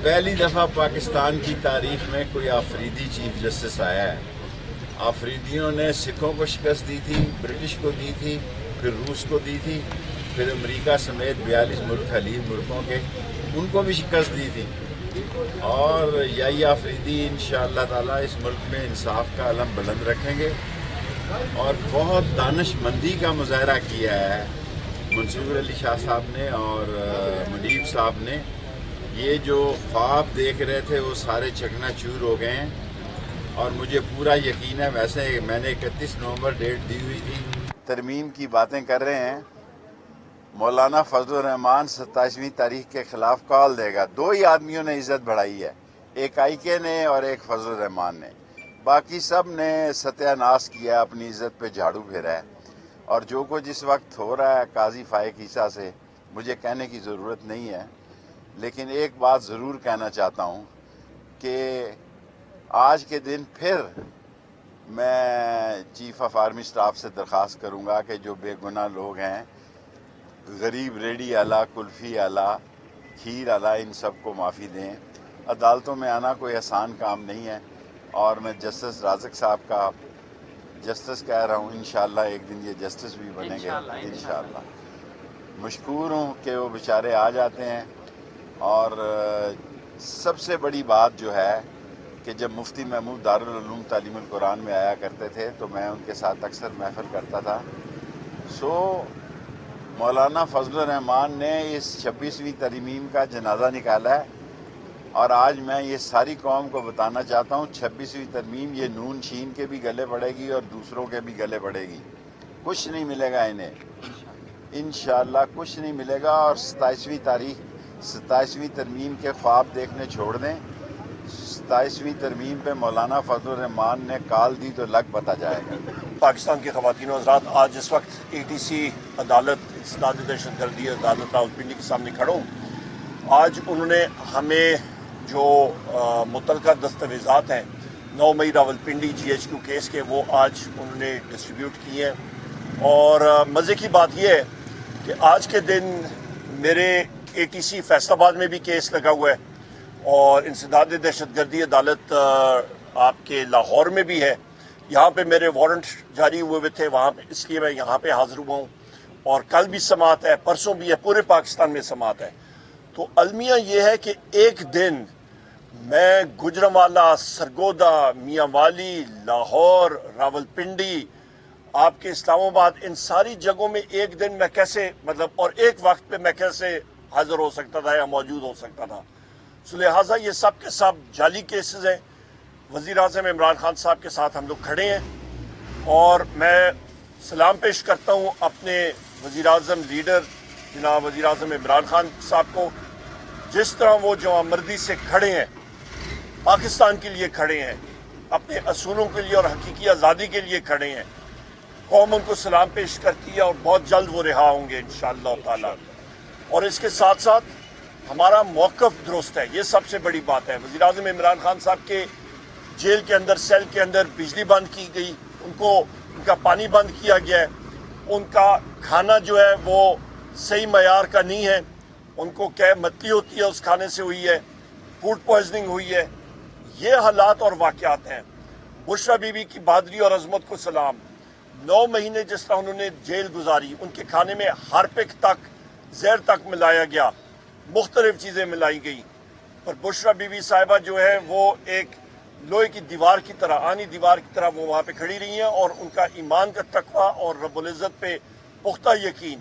پہلی دفعہ پاکستان کی تاریخ میں کوئی آفریدی چیف جسٹس آیا ہے۔ آفریدیوں نے سکھوں کو شکست دی تھی، برٹش کو دی تھی، پھر روس کو دی تھی، پھر امریکہ سمیت 42 ملک حلیف ملکوں کے ان کو بھی شکست دی تھی، اور یہی آفریدی انشاءاللہ تعالیٰ اس ملک میں انصاف کا علم بلند رکھیں گے، اور بہت دانش مندی کا مظاہرہ کیا ہے منصور علی شاہ صاحب نے اور منیب صاحب نے۔ یہ جو خواب دیکھ رہے تھے وہ سارے چکنا چور ہو گئے ہیں، اور مجھے پورا یقین ہے، ویسے میں نے 31 نومبر ڈیٹ دی ہوئی تھی، ترمیم کی باتیں کر رہے ہیں۔ مولانا فضل الرحمان 27ویں تاریخ کے خلاف کال دے گا۔ دو ہی آدمیوں نے عزت بڑھائی ہے، ایک آئی کے نے اور ایک فضل الرحمان نے، باقی سب نے ستیہ ناش کیا، اپنی عزت پہ جھاڑو پھیرا ہے، اور جو کچھ اس وقت ہو رہا ہے قاضی فائق عیسیٰ سے مجھے کہنے کی ضرورت نہیں ہے، لیکن ایک بات ضرور کہنا چاہتا ہوں کہ آج کے دن پھر میں چیف آف آرمی سٹاف سے درخواست کروں گا کہ جو بے گناہ لوگ ہیں، غریب ریڈی والا، کلفی والا، کھیر والا، ان سب کو معافی دیں۔ عدالتوں میں آنا کوئی آسان کام نہیں ہے، اور میں جسٹس رازق صاحب کا جسٹس کہہ رہا ہوں، انشاءاللہ ایک دن یہ جسٹس بھی بنیں گے انشاءاللہ۔ مشکور ہوں کہ وہ بیچارے آ جاتے ہیں، اور سب سے بڑی بات جو ہے کہ جب مفتی محمود دارالعلوم تعلیم القرآن میں آیا کرتے تھے تو میں ان کے ساتھ اکثر محفل کرتا تھا۔ مولانا فضل الرحمان نے اس 26ویں ترمیم کا جنازہ نکالا ہے، اور آج میں یہ ساری قوم کو بتانا چاہتا ہوں 26ویں ترمیم یہ نون شین کے بھی گلے پڑے گی اور دوسروں کے بھی گلے پڑے گی، کچھ نہیں ملے گا انہیں، انشاءاللہ کچھ نہیں ملے گا۔ اور 27ویں ترمیم کے خواب دیکھنے چھوڑ دیں، 27ویں ترمیم پہ مولانا فضل الرحمان نے کال دی تو لگ پتہ جائے گا۔ پاکستان کے خواتین و حضرات، آج اس وقت ATC عدالت انسداد دہشت گردی عدالت راولپنڈی کے سامنے کھڑا ہوں۔ آج انہوں نے ہمیں جو متعلقہ دستاویزات ہیں 9 مئی راولپنڈی GHQ کیس کے، وہ آج انہوں نے ڈسٹریبیوٹ کیے ہیں، اور مزے کی بات یہ ہے کہ آج کے دن میرے ATC فیصل آباد میں بھی کیس لگا ہوا ہے، اور انسداد دہشت گردی عدالت آپ کے لاہور میں بھی ہے۔ یہاں پہ میرے وارنٹ جاری ہوئے تھے وہاں پہ، اس لیے میں یہاں پہ حاضر ہوا ہوں، اور کل بھی سماعت ہے، پرسوں بھی ہے، پورے پاکستان میں سماعت ہے۔ تو المیہ یہ ہے کہ ایک دن میں گجرانوالہ، سرگودا، میاں والی، لاہور، راولپنڈی، آپ کے اسلام آباد، ان ساری جگہوں میں ایک دن میں کیسے اور ایک وقت پہ میں کیسے حاضر ہو سکتا تھا یا موجود ہو سکتا تھا۔ سو لہٰذا یہ سب کے سب جعلی کیسز ہیں۔ وزیر اعظم عمران خان صاحب کے ساتھ ہم لوگ کھڑے ہیں، اور میں سلام پیش کرتا ہوں اپنے وزیر اعظم لیڈر جناب وزیر اعظم عمران خان صاحب کو، جس طرح وہ جوان مردی سے کھڑے ہیں، پاکستان کے لیے کھڑے ہیں، اپنے اصولوں کے لیے اور حقیقی آزادی کے لیے کھڑے ہیں۔ قوم ان کو سلام پیش کرتی ہے، اور بہت جلد وہ رہا ہوں گے انشاءاللہ تعالی۔ اور اس کے ساتھ ساتھ ہمارا موقف درست ہے، یہ سب سے بڑی بات ہے۔ وزیر اعظم عمران خان صاحب کے جیل کے اندر، سیل کے اندر بجلی بند کی گئی، ان کا پانی بند کیا گیا ہے، ان کا کھانا جو ہے وہ صحیح معیار کا نہیں ہے، ان کو متلی ہوتی ہے، اس کھانے سے ہوئی ہے، فوڈ پوائزننگ ہوئی ہے۔ یہ حالات اور واقعات ہیں۔ بشرا بی بی کی بہادری اور عظمت کو سلام۔ 9 مہینے جس طرح انہوں نے جیل گزاری، ان کے کھانے میں ہارپک تک، زہر تک ملایا گیا، مختلف چیزیں ملائی گئی، پر بشرا بی بی صاحبہ جو ہے وہ ایک لوہے کی دیوار کی طرح، آنی دیوار کی طرح وہ وہاں پہ کھڑی رہی ہیں، اور ان کا ایمان کا تقویٰ اور رب العزت پہ پختہ یقین،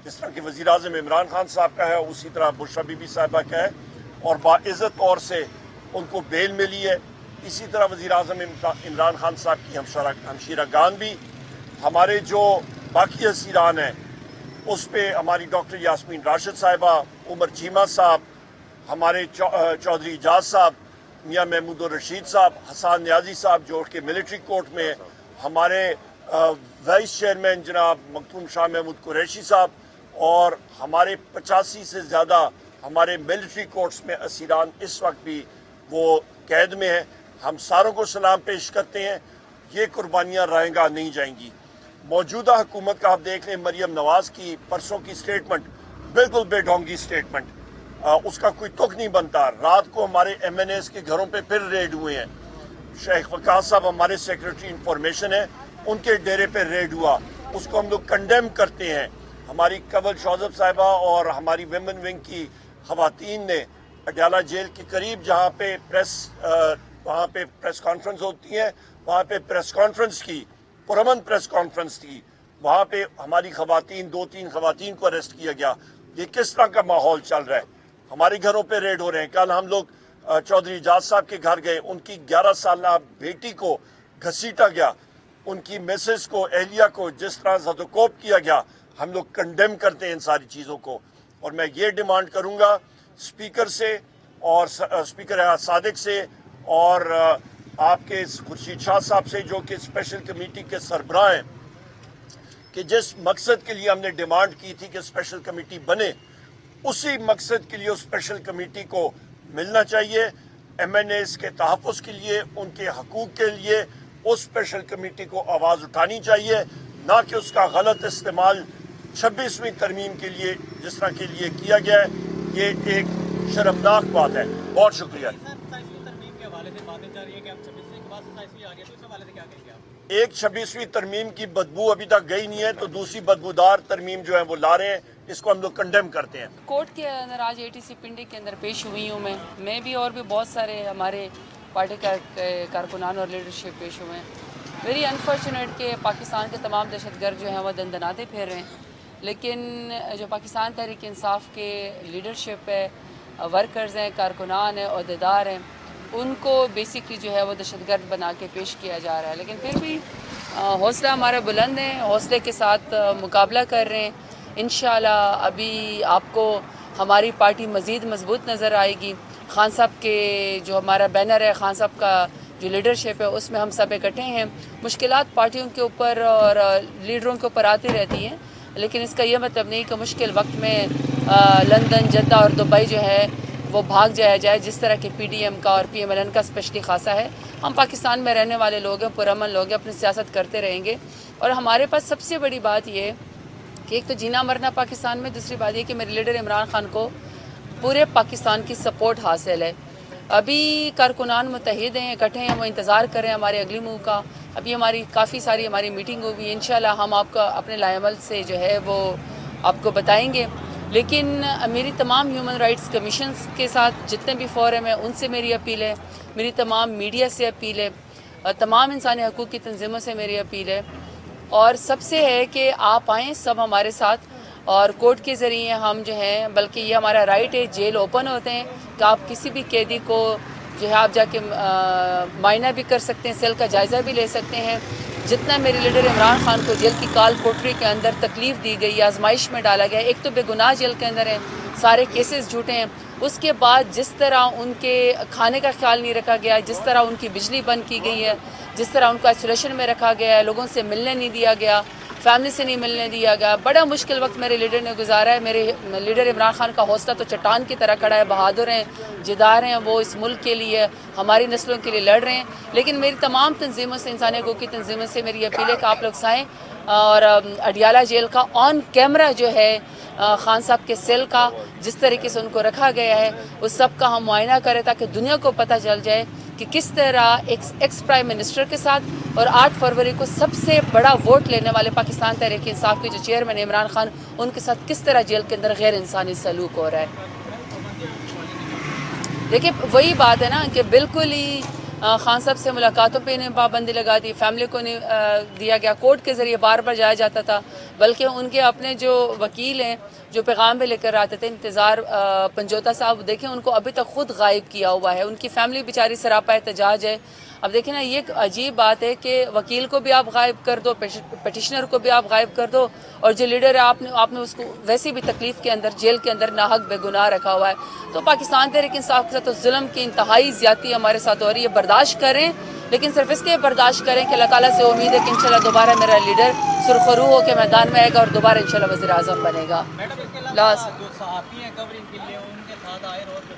جس طرح کہ وزیر اعظم عمران خان صاحب کا ہے اسی طرح بشرا بی بی صاحبہ کا ہے، اور باعزت طور سے ان کو بیل ملی ہے۔ اسی طرح وزیر اعظم عمران خان صاحب کی ہمشیرہ گان بھی، ہمارے جو باقی اسیران ہیں اس پہ ہماری ڈاکٹر یاسمین راشد صاحبہ، عمر چیمہ صاحب، ہمارے چودھری اجاز صاحب، میاں محمود الرشید صاحب، حسان نیازی صاحب جو کہ ملٹری کورٹ میں ہیں، ہمارے وائس چیئرمین جناب مختوم شاہ محمود قریشی صاحب، اور ہمارے 85 سے زیادہ ہمارے ملٹری کورٹس میں اسیران اس وقت بھی وہ قید میں ہیں۔ ہم ساروں کو سلام پیش کرتے ہیں۔ یہ قربانیاں رائے گاہ نہیں جائیں گی۔ موجودہ حکومت کا آپ دیکھ لیں، مریم نواز کی پرسوں کی سٹیٹمنٹ بالکل بے ڈھونگی سٹیٹمنٹ، اس کا کوئی تک نہیں بنتا. رات کو ہمارے MNAs کے گھروں پہ پھر ریڈ ہوئے ہیں. شیخ وقاص صاحب ہمارے سیکرٹری انفارمیشن ہیں, ان کے ڈیرے پہ ریڈ ہوا, اس کو ہم لوگ کنڈیم کرتے ہیں. ہماری کنول شوذب صاحبہ اور ہماری ویمن ونگ کی خواتین نے اڈیالہ جیل کے قریب جہاں پہ وہاں پہ پریس کانفرنس ہوتی ہے, وہاں پہ پریس کانفرنس کی, پرامن پریس کانفرنس تھی, وہاں پہ ہماری خواتین 2-3 خواتین کو اریسٹ کیا گیا. یہ کس طرح کا ماحول چل رہا ہے؟ ہمارے گھروں پہ ریڈ ہو رہے ہیں. کل ہم لوگ چودھری اعجاز صاحب کے گھر گئے, ان کی 11 سالہ بیٹی کو گھسیٹا گیا, ان کی مسز کو, اہلیہ کو جس طرح زدوکوب کیا گیا. ہم لوگ کنڈیم کرتے ہیں ان ساری چیزوں کو, اور میں یہ ڈیمانڈ کروں گا اسپیکر سے اور اسپیکر صادق سے اور آپ کے خورشید شاہ صاحب سے, جو کہ اسپیشل کمیٹی کے سربراہ ہیں, کہ جس مقصد کے لیے ہم نے ڈیمانڈ کی تھی کہ اسپیشل کمیٹی بنے, اسی مقصد کے لیے اس اسپیشل کمیٹی کو ملنا چاہیے. MNAs کے تحفظ کے لیے, ان کے حقوق کے لیے اس اسپیشل کمیٹی کو آواز اٹھانی چاہیے, نہ کہ اس کا غلط استعمال 26ویں ترمیم کے لیے جس طرح کے لیے کیا گیا ہے. یہ ایک شرمناک بات ہے. بہت شکریہ. ایک 26ویں ترمیم کی بدبو ابھی تک گئی نہیں ہے, تو دوسری بدبودار ترمیم جو ہے وہ لا رہے ہیں, اس کو ہم لوگ کنڈیم کرتے ہیں. کورٹ کے اندر آج ATC پنڈی کے اندر پیش ہوئی ہوں میں بھی اور بھی بہت سارے ہمارے پارٹی کارکنان اور لیڈرشپ پیش ہوئے ہیں. ویری انفارچونیٹ کہ پاکستان کے تمام دہشت گرد جو ہیں وہ دندناتے پھر رہے ہیں, لیکن جو پاکستان تحریک انصاف کے لیڈرشپ ہے, ورکرز ہیں, کارکنان ہیں, عہدیدار ہیں, ان کو بیسکلی جو ہے وہ دہشت گرد بنا کے پیش کیا جا رہا ہے. لیکن پھر بھی حوصلہ ہمارا بلند ہے, حوصلے کے ساتھ مقابلہ کر رہے ہیں. انشاءاللہ ابھی آپ کو ہماری پارٹی مزید مضبوط نظر آئے گی. خان صاحب کے جو ہمارا بینر ہے, خان صاحب کا جو لیڈرشپ ہے, اس میں ہم سب اکٹھے ہیں. مشکلات پارٹیوں کے اوپر اور لیڈروں کے اوپر آتی رہتی ہیں, لیکن اس کا یہ مطلب نہیں کہ مشکل وقت میں لندن, جدہ اور دبئی جو ہے وہ بھاگ جایا جائے, جس طرح کہ PDM کا اور PMLN کا اسپیشلی خاصا ہے. ہم پاکستان میں رہنے والے لوگ ہیں, پرامن لوگ ہیں, اپنی سیاست کرتے رہیں گے. اور ہمارے پاس سب سے بڑی بات یہ ہے کہ ایک تو جینا مرنا پاکستان میں, دوسری بات یہ کہ میرے لیڈر عمران خان کو پورے پاکستان کی سپورٹ حاصل ہے. ابھی کارکنان متحد ہیں, اکٹھے ہیں, وہ انتظار کر رہے ہیں ہمارے اگلی موو کا. ابھی ہماری کافی ساری ہماری میٹنگ ہوگی, انشاءاللہ ہم آپ کا اپنے لائے عمل سے جو ہے وہ آپ کو بتائیں گے. لیکن میری تمام ہیومن رائٹس کمیشنز کے ساتھ جتنے بھی فورم ہیں ان سے میری اپیل ہے, میری تمام میڈیا سے اپیل ہے, تمام انسانی حقوق کی تنظیموں سے میری اپیل ہے, اور سب سے ہے کہ آپ آئیں سب ہمارے ساتھ. اور کورٹ کے ذریعے ہم جو ہیں, بلکہ یہ ہمارا رائٹ ہے, جیل اوپن ہوتے ہیں کہ آپ کسی بھی قیدی کو جو ہے آپ جا کے معائنہ بھی کر سکتے ہیں, سیل کا جائزہ بھی لے سکتے ہیں. جتنا میرے لیڈر عمران خان کو جیل کی کال کوٹری کے اندر تکلیف دی گئی, آزمائش میں ڈالا گیا, ایک تو بے گناہ جیل کے اندر ہیں, سارے کیسز جھوٹے ہیں. اس کے بعد جس طرح ان کے کھانے کا خیال نہیں رکھا گیا, جس طرح ان کی بجلی بند کی گئی ہے, جس طرح ان کو آئسولیشن میں رکھا گیا ہے, لوگوں سے ملنے نہیں دیا گیا, فیملی سے نہیں ملنے دیا گیا, بڑا مشکل وقت میرے لیڈر نے گزارا ہے. میرے لیڈر عمران خان کا حوصلہ تو چٹان کی طرح کھڑا ہے, بہادر ہیں, جدار ہیں, وہ اس ملک کے لیے, ہماری نسلوں کے لیے لڑ رہے ہیں. لیکن میری تمام تنظیموں سے, انسانی حقوق کی تنظیموں سے میری اپیل ہے کہ آپ لوگ آئیں اور اڈیالہ جیل کا آن کیمرہ جو ہے خان صاحب کے سیل کا جس طریقے سے ان کو رکھا گیا ہے اس سب کا ہم معائنہ کریں, تاکہ دنیا کو پتہ چل جائے کہ کس طرح ایکس پرائم منسٹر کے ساتھ اور 8 فروری کو سب سے بڑا ووٹ لینے والے پاکستان تحریک انصاف کے جو چیئرمین عمران خان, ان کے ساتھ کس طرح جیل کے اندر غیر انسانی سلوک ہو رہا ہے. دیکھیں وہی بات ہے نا کہ بالکل ہی خان صاحب سے ملاقاتوں پہ انہیں پابندی لگا دی, فیملی کو نہیں دیا گیا, کورٹ کے ذریعے بار بار جایا جاتا تھا, بلکہ ان کے اپنے جو وکیل ہیں جو پیغام بھی لے کر آتے تھے, انتظار پنجوتا صاحب, دیکھیں ان کو ابھی تک خود غائب کیا ہوا ہے, ان کی فیملی بیچاری سراپا احتجاج ہے. اب دیکھیں نا, یہ عجیب بات ہے کہ وکیل کو بھی آپ غائب کر دو, پٹیشنر کو بھی آپ غائب کر دو, اور جو لیڈر ہے آپ نے اس کو ویسے بھی تکلیف کے اندر, جیل کے اندر ناحق بے گناہ رکھا ہوا ہے. تو پاکستان تحریک انصاف کے ساتھ تو ظلم کی انتہائی زیادتی ہمارے ساتھ ہو رہی ہے. برداشت کریں, لیکن صرف اس لیے برداشت کریں کہ اللہ تعالیٰ سے امید ہے کہ انشاءاللہ دوبارہ میرا لیڈر سرخرو ہو کے میدان میں آئے گا اور دوبارہ انشاءاللہ وزیر اعظم بنے گا. جو صحافی ہیں کورنگ کے لیے ان کے ساتھ آئے روز